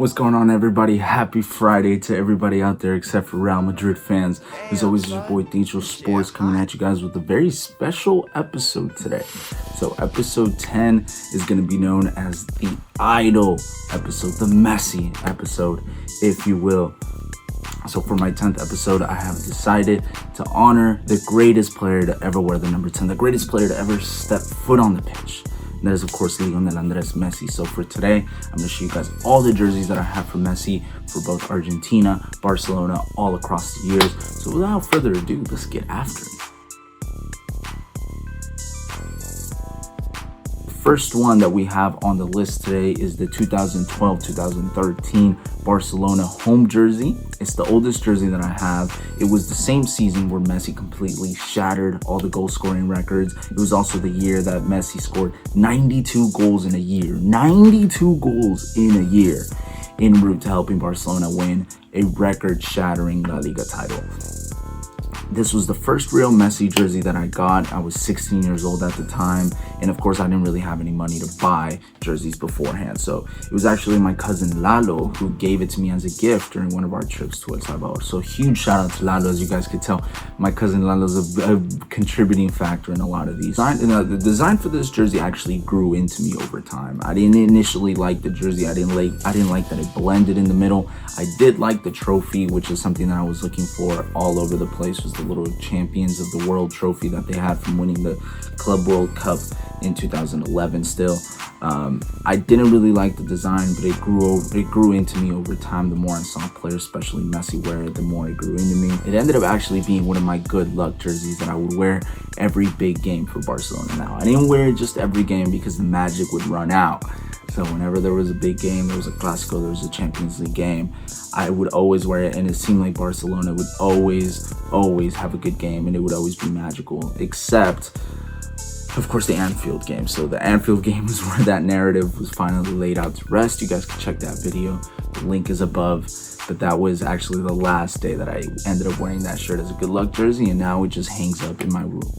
What's going on, everybody? Happy Friday to everybody out there except for Real Madrid fans. As always, your boy TinchoSports coming at you guys with a very special episode today. So episode 10 is going to be known as the Idol episode, the Messi episode, if you will. So for my 10th episode, I have decided to honor the greatest player to ever wear the number 10, the greatest player to ever step foot on the pitch. And that is, of course, Lionel Andres Messi. So for today, I'm going to show you guys all the jerseys that I have for Messi for both Argentina, Barcelona, all across the years. So without further ado, let's get after it. First one that we have on the list today is the 2012-2013 Barcelona home jersey. It's the oldest jersey that I have. It was the same season where Messi completely shattered all the goal scoring records. It was also the year that Messi scored 92 goals in a year. 92 goals in a year en route to helping Barcelona win a record-shattering La Liga title. This was the first real Messi jersey that I got. I was 16 years old at the time, and of course I didn't really have any money to buy jerseys beforehand. So it was actually my cousin Lalo who gave it to me as a gift during one of our trips to El Salvador. So huge shout out to Lalo. As you guys could tell, my cousin Lalo's a contributing factor in a lot of these. The design for this jersey actually grew into me over time. I didn't initially like the jersey. I didn't like that it blended in the middle. I did like the trophy, which is something that I was looking for all over the place, was the little champions of the world trophy that they had from winning the Club World Cup in 2011 still. I didn't really like the design, but it grew into me over time. The more I saw players, especially Messi, wear it, the more it grew into me. It ended up actually being one of my good luck jerseys that I would wear every big game for Barcelona. Now, I didn't wear it just every game because the magic would run out. So whenever there was a big game, there was a Clásico, there was a Champions League game, I would always wear it, and it seemed like Barcelona would always have a good game, and it would always be magical, except, of course, the Anfield game. So the Anfield game is where that narrative was finally laid out to rest. You guys can check that video. The link is above. But that was actually the last day that I ended up wearing that shirt as a good luck jersey, and now it just hangs up in my room.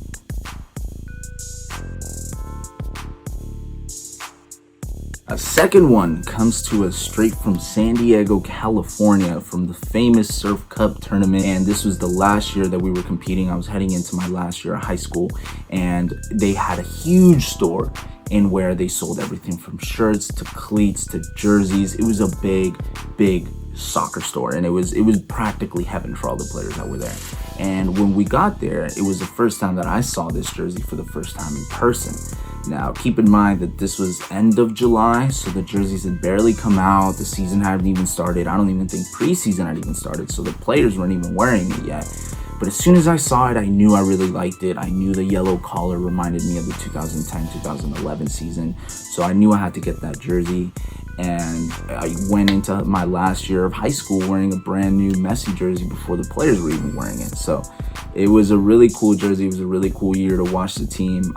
A second one comes to us straight from San Diego, California, from the famous Surf Cup tournament. And this was the last year that we were competing. I was heading into my last year of high school, and they had a huge store in where they sold everything from shirts to cleats to jerseys. It was a big soccer store, and it was practically heaven for all the players that were there. And when we got there, it was the first time that I saw this jersey for the first time in person. Now, keep in mind that this was end of July, so the jerseys had barely come out. The season hadn't even started. I don't even think preseason had even started, so the players weren't even wearing it yet. But as soon as I saw it, I knew I really liked it. I knew the yellow collar reminded me of the 2010-2011 season, so I knew I had to get that jersey. And I went into my last year of high school wearing a brand new Messi jersey before the players were even wearing it. So it was a really cool jersey. It was a really cool year to watch the team.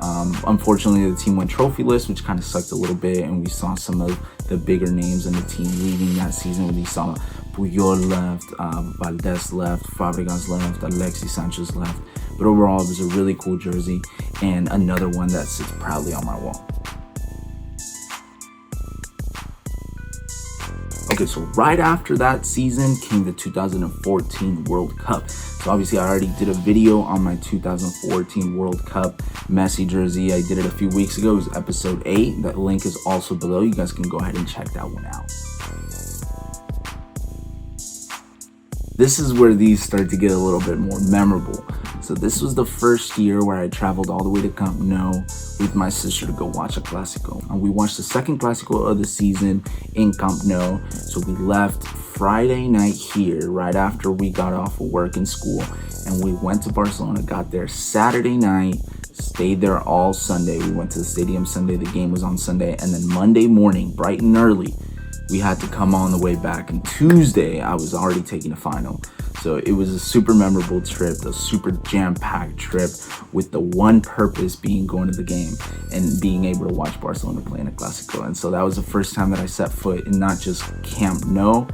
Unfortunately, the team went trophyless, which kind of sucked a little bit, and we saw some of the bigger names in the team leaving that season. When we saw Puyol left, Valdez left, Fabregas left, Alexis Sanchez left. But overall, it was a really cool jersey, and another one that sits proudly on my wall. Okay, so right after that season came the 2014 World Cup. So obviously I already did a video on my 2014 World Cup Messi jersey. I did it a few weeks ago. It was episode 8. That link is also below. You guys can go ahead and check that one out. This is where these start to get a little bit more memorable. So this was the first year where I traveled all the way to Camp Nou with my sister to go watch a Clásico. And we watched the second Clásico of the season in Camp Nou. So we left Friday night here right after we got off of work and school. And we went to Barcelona, got there Saturday night, stayed there all Sunday. We went to the stadium Sunday, the game was on Sunday. And then Monday morning, bright and early, we had to come on the way back. And Tuesday, I was already taking a final. So it was a super memorable trip, a super jam-packed trip with the one purpose being going to the game and being able to watch Barcelona play in a Clásico. And so that was the first time that I set foot in not just Camp Nou,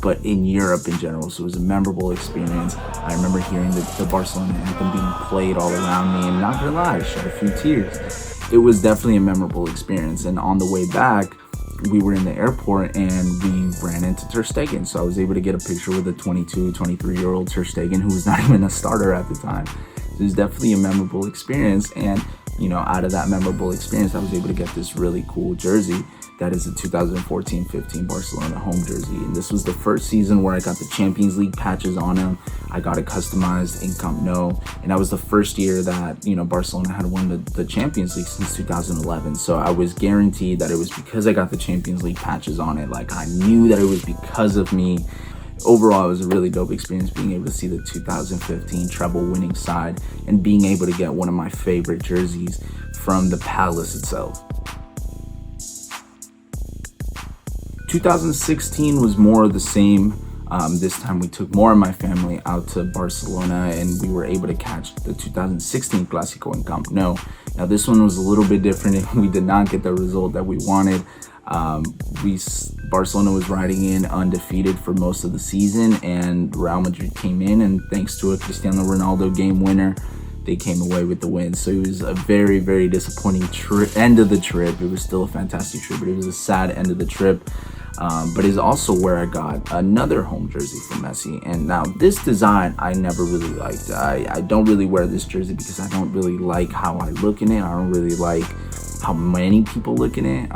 but in Europe in general. So it was a memorable experience. I remember hearing the Barcelona anthem being played all around me, and not gonna lie, I shed a few tears. It was definitely a memorable experience. And on the way back, we were in the airport and we ran into Ter Stegen. So I was able to get a picture with a 22, 23-year-old Ter Stegen who was not even a starter at the time. So it was definitely a memorable experience. And, out of that memorable experience, I was able to get this really cool jersey. That is the 2014-15 Barcelona home jersey. And this was the first season where I got the Champions League patches on him. I got it customized in Camp Nou. And that was the first year that, Barcelona had won the Champions League since 2011. So I was guaranteed that it was because I got the Champions League patches on it. Like, I knew that it was because of me. Overall, it was a really dope experience being able to see the 2015 treble winning side and being able to get one of my favorite jerseys from the Palace itself. 2016 was more of the same. This time we took more of my family out to Barcelona and we were able to catch the 2016 Clásico in Camp Nou. Now this one was a little bit different. We did not get the result that we wanted. Barcelona was riding in undefeated for most of the season, and Real Madrid came in, and thanks to a Cristiano Ronaldo game winner, they came away with the win. So it was a very, very disappointing end of the trip. It was still a fantastic trip, but it was a sad end of the trip. But it's also where I got another home jersey from Messi. And now this design I never really liked. I don't really wear this jersey because I don't really like how I look in it. I don't really like how many people look in it.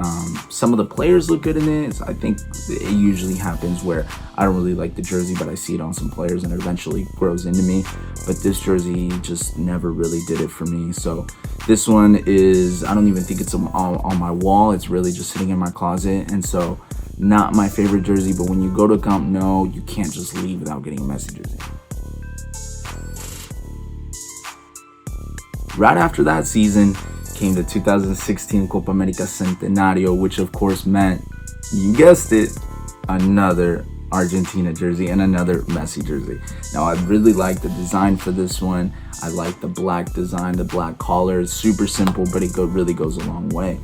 Some of the players look good in it. I think it usually happens where I don't really like the jersey, but I see it on some players and it eventually grows into me. But this jersey just never really did it for me. So this one is, I don't even think it's on my wall. It's really just sitting in my closet. And so not my favorite jersey, but when you go to Camp Nou, you can't just leave without getting a Messi jersey. Right after that season came the 2016 Copa America Centenario, which of course meant, you guessed it, another Argentina jersey and another Messi jersey. Now I really like the design for this one. I like the black design, the black collar. It's super simple, but it really goes a long way.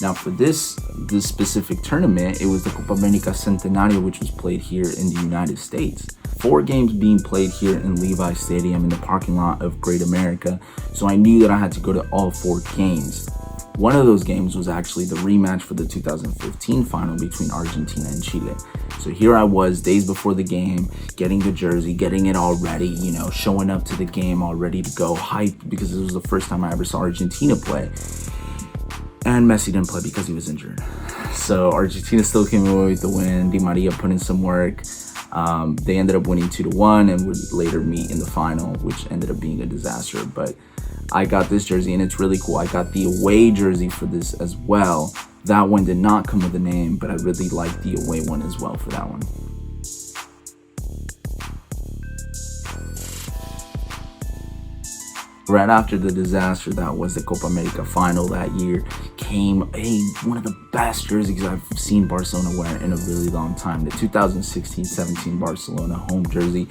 Now for this specific tournament, it was the Copa America Centenario, which was played here in the United States. 4 games being played here in Levi Stadium in the parking lot of Great America. So I knew that I had to go to all 4 games. One of those games was actually the rematch for the 2015 final between Argentina and Chile. So here I was days before the game, getting the jersey, getting it all ready, showing up to the game all ready to go, hyped because this was the first time I ever saw Argentina play. And Messi didn't play because he was injured. So Argentina still came away with the win. Di Maria put in some work. They ended up winning 2-1 and would later meet in the final, which ended up being a disaster. But I got this jersey and it's really cool. I got the away jersey for this as well. That one did not come with a name, but I really liked the away one as well for that one. Right after the disaster that was the Copa America final that year came one of the best jerseys I've seen Barcelona wear in a really long time. The 2016-17 Barcelona home jersey.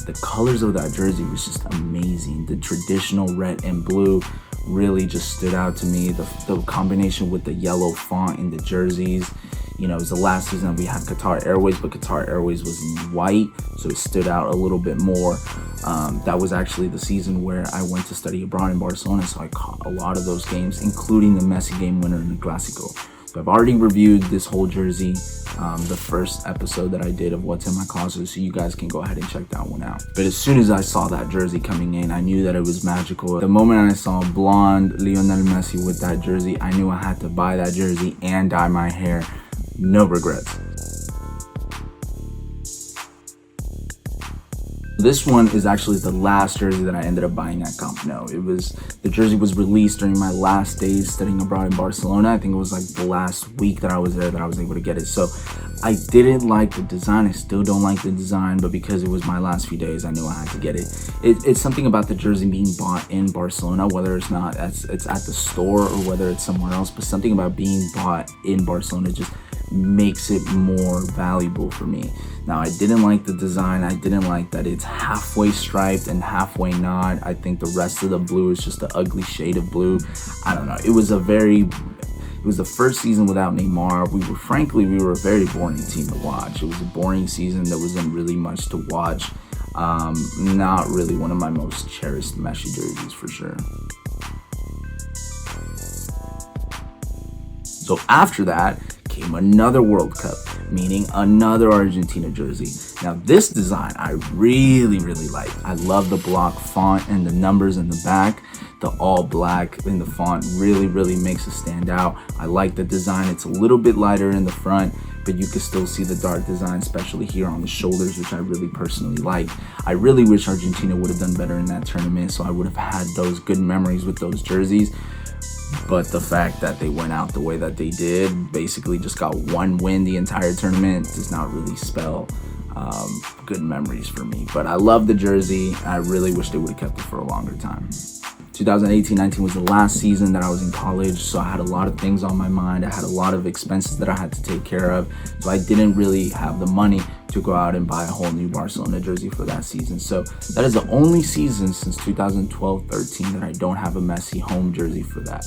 The colors of that jersey was just amazing. The traditional red and blue really just stood out to me. The combination with the yellow font in the jerseys. It was the last season we had Qatar Airways, but Qatar Airways was in white, so it stood out a little bit more. That was actually the season where I went to study abroad in Barcelona, so I caught a lot of those games, including the Messi game winner in the Clásico. So I've already reviewed this whole jersey, the first episode that I did of What's in My Closet, so you guys can go ahead and check that one out. But as soon as I saw that jersey coming in, I knew that it was magical. The moment I saw blonde Lionel Messi with that jersey, I knew I had to buy that jersey and dye my hair. No regrets. This one is actually the last jersey that I ended up buying at Camp Nou. The jersey was released during my last days studying abroad in Barcelona. I think it was like the last week that I was there that I was able to get it. So I didn't like the design. I still don't like the design, but because it was my last few days, I knew I had to get it. It's something about the jersey being bought in Barcelona, whether it's at the store or whether it's somewhere else, but something about being bought in Barcelona just makes it more valuable for me. Now, I didn't like the design. I didn't like that it's halfway striped and halfway not. I think the rest of the blue is just an ugly shade of blue. I don't know. It was the first season without Neymar. We were a very boring team to watch. It was a boring season. There wasn't really much to watch. Not really one of my most cherished Messi jerseys for sure. So after that came another World Cup, meaning another Argentina jersey. Now this design I really like. I love the block font and the numbers in the back. The all black in the font really makes it stand out. I like the design. It's a little bit lighter in the front, but you can still see the dark design, especially here on the shoulders, which I really personally like. I really wish Argentina would have done better in that tournament, so I would have had those good memories with those jerseys. But the fact that they went out the way that they did, basically just got one win the entire tournament, does not really spell good memories for me. But I love the jersey. I really wish they would have kept it for a longer time. 2018-19 was the last season that I was in college, so I had a lot of things on my mind. I had a lot of expenses that I had to take care of, so I didn't really have the money to go out and buy a whole new Barcelona jersey for that season. So that is the only season since 2012-13 that I don't have a Messi home jersey for that.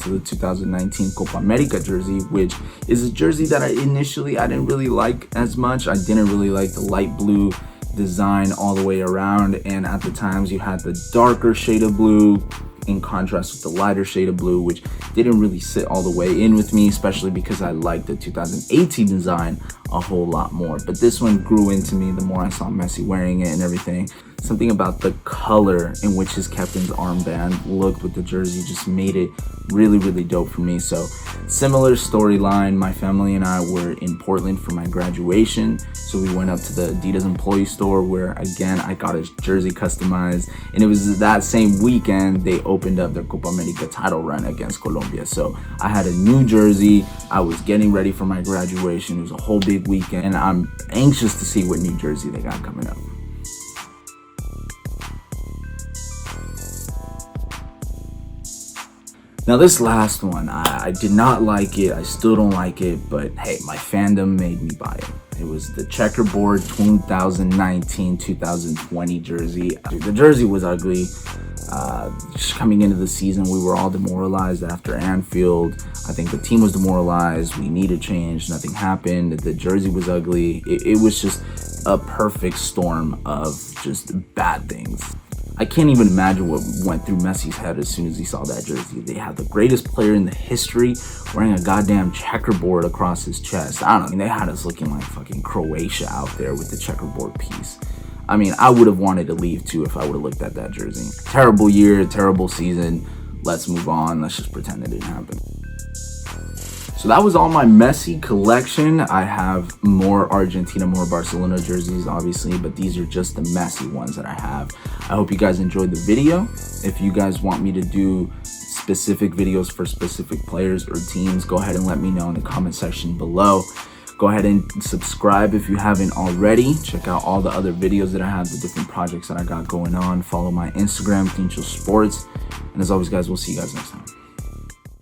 To the 2019 Copa America jersey, which is a jersey that I didn't really like as much. I didn't really like the light blue design all the way around, and at the times you had the darker shade of blue in contrast with the lighter shade of blue, which didn't really sit all the way in with me, especially because I liked the 2018 design a whole lot more. But this one grew into me the more I saw Messi wearing it and everything. Something about the color in which his captain's armband looked with the jersey just made it really dope for me. So similar storyline, my family and I were in Portland for my graduation, so we went up to the Adidas employee store where again I got a jersey customized, and it was that same weekend they opened up their Copa America title run against Colombia. So I had a new jersey. I was getting ready for my graduation. It was a whole big weekend, and I'm anxious to see what new jersey they got coming up. Now this last one, I did not like it. I still don't like it, but hey, my fandom made me buy it. It was the checkerboard 2019-2020 jersey. The jersey was ugly. Just coming into the season, we were all demoralized after Anfield. I think the team was demoralized. We needed change. Nothing happened. The jersey was ugly. It was just a perfect storm of just bad things. I can't even imagine what went through Messi's head as soon as he saw that jersey. They have the greatest player in the history wearing a goddamn checkerboard across his chest. I don't know, I mean, they had us looking like fucking Croatia out there with the checkerboard piece. I mean, I would have wanted to leave too if I would have looked at that jersey. Terrible year, terrible season. Let's move on. Let's just pretend it didn't happen. So that was all my Messi collection. I have more Argentina, more Barcelona jerseys, obviously, but these are just the Messi ones that I have. I hope you guys enjoyed the video. If you guys want me to do specific videos for specific players or teams, go ahead and let me know in the comment section below. Go ahead and subscribe if you haven't already. Check out all the other videos that I have, the different projects that I got going on. Follow my Instagram, TinchoSports. And as always, guys, we'll see you guys next time.